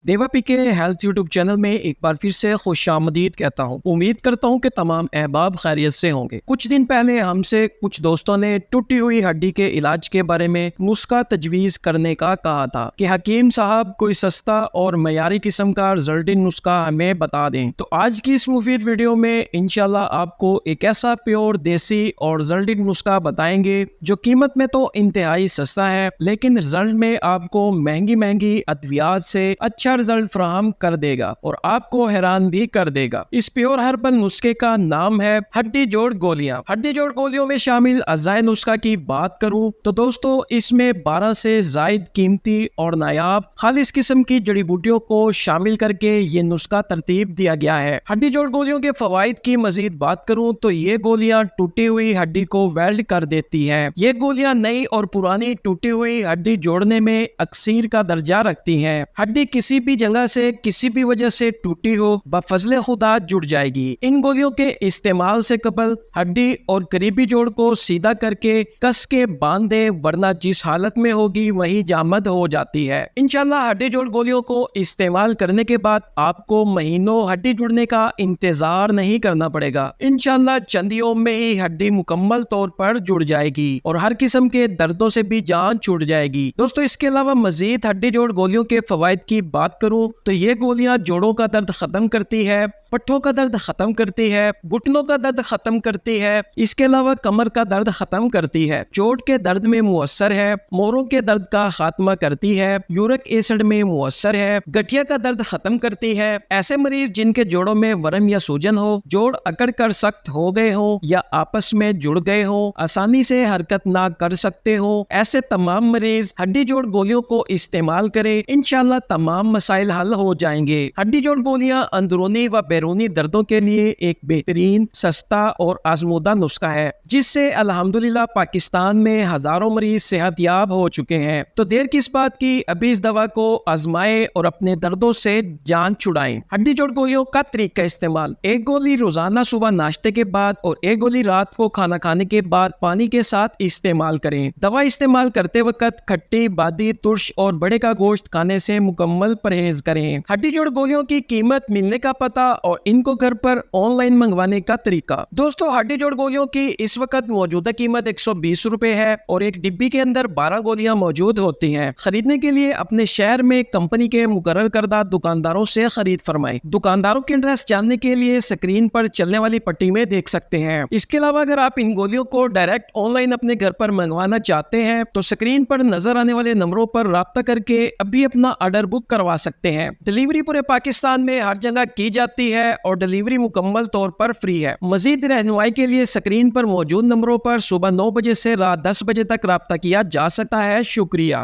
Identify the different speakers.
Speaker 1: देवा पी के health YouTube channel में एक बार फिर से खुशामदीद कहता हूँ। उम्मीद करता हूँ कि तमाम अहबाब खैरियत से होंगे। कुछ दिन पहले हमसे कुछ दोस्तों ने टूटी हुई हड्डी के इलाज के बारे में नुस्खा तजवीज़ करने का कहा था कि हकीम साहब कोई सस्ता और मयारी किस्म का रिजल्टिंग नुस्खा हमें बता दें। तो आज की इस मुफीद वीडियो में इंशाल्लाह आपको एक ऐसा प्योर देसी और रिजल्टिंग नुस्खा बताएंगे जो कीमत में तो इंतहाई सस्ता है, लेकिन रिजल्ट में आपको महंगी महंगी अद्वियात से अच्छा रिजल्ट फराहम कर देगा और आपको हैरान भी कर देगा। इस प्योर हर्बल नुस्खे का नाम है हड्डी जोड़ गोलियां। हड्डी जोड़ गोलियों में शामिल अजाए नुस्खा की बात करूं तो दोस्तों इसमें 12 से जायद कीमती और नायाब खालिस किस्म की जड़ी बूटियों को शामिल करके ये नुस्खा तरतीब दिया गया है। हड्डी जोड़ गोलियों के फवाइद की मजीद बात करूं तो ये गोलियां टूटी हुई हड्डी को वेल्ड कर देती है। ये गोलियां नई और पुरानी टूटी हुई हड्डी जोड़ने में अक्सीर का दर्जा रखती है। हड्डी किसी भी जगह से किसी भी वजह से टूटी हो बफजले खुदा जुड़ जाएगी। इन गोलियों के इस्तेमाल से कबल हड्डी और करीबी जोड़ को सीधा करके कस के बांध दे, वरना जिस हालत में होगी वही जामद हो जाती है। इंशाल्लाह हड्डी जोड़ गोलियों को इस्तेमाल करने के बाद आपको महीनों हड्डी जुड़ने का इंतजार नहीं करना पड़ेगा। इंशाल्लाह चंदियों में ही हड्डी मुकम्मल तौर पर जुड़ जाएगी और हर किस्म के दर्दों से भी जान छूट जाएगी। दोस्तों इसके अलावा मजीद हड्डी जोड़ गोलियों के फवाइद की बात करूं तो ये गोलियां जोड़ों का दर्द खत्म करती है, पट्ठों का दर्द खत्म करती है, घुटनों का दर्द खत्म करती है, इसके अलावा कमर का दर्द खत्म करती है, चोट के दर्द में मुअस्सर है, मोरों के दर्द का खात्मा करती है, यूरिक एसिड में मुअस्सर है, गठिया का दर्द खत्म करती है। ऐसे मरीज जिनके जोड़ों में वरम या सूजन हो, जोड़ अकड़ कर सख्त हो गए हो या आपस में जुड़ गए हो, आसानी से हरकत ना कर सकते हो, ऐसे तमाम मरीज हड्डी जोड़ गोलियों को इस्तेमाल करें। इंशाल्लाह तमाम मसाइल हल हो जाएंगे। हड्डी जोड़ गोलियां अंदरूनी व बैरूनी दर्दों के लिए एक बेहतरीन, सस्ता और आजमूदा नुस्खा है, जिससे अल्हम्दुलिल्लाह पाकिस्तान में हजारों मरीज सेहतयाब हो चुके हैं। तो देर किस बात की, अभी इस दवा को आजमाएं और अपने दर्दों से जान छुड़ाएं। हड्डी जोड़ गोलियों का तरीका इस्तेमाल: एक गोली रोजाना सुबह नाश्ते के बाद और एक गोली रात को खाना खाने के बाद पानी के साथ इस्तेमाल करें। दवा इस्तेमाल करते वक्त खट्टी, बादी, तुर्श और बड़े का गोश्त खाने से मुकम्मल परहेज करें। हड्डी जोड़ गोलियों की कीमत, मिलने का पता और इनको घर पर ऑनलाइन मंगवाने का तरीका। दोस्तों हड्डी जोड़ गोलियों की इस वक्त मौजूदा कीमत 120 रुपए है और एक डिब्बी के अंदर 12 गोलियां मौजूद होती हैं। खरीदने के लिए अपने शहर में कंपनी के मुकर्रर करदा दुकानदारों से खरीद फरमाएं। दुकानदारों के एड्रेस जानने के लिए स्क्रीन पर चलने वाली पट्टी में देख सकते हैं। इसके अलावा अगर आप इन गोलियों को डायरेक्ट ऑनलाइन अपने घर पर मंगवाना चाहते हैं तो स्क्रीन पर नजर आने वाले नंबरों पर राब्ता करके अभी अपना ऑर्डर बुक करवा सकते हैं। डिलीवरी पूरे पाकिस्तान में हर जगह की जाती है और डिलीवरी मुकम्मल तौर पर फ्री है। मजीद रहनुमाई के लिए स्क्रीन पर मौजूद नंबरों पर सुबह 9 बजे से रात 10 बजे तक राब्ता किया जा सकता है। शुक्रिया।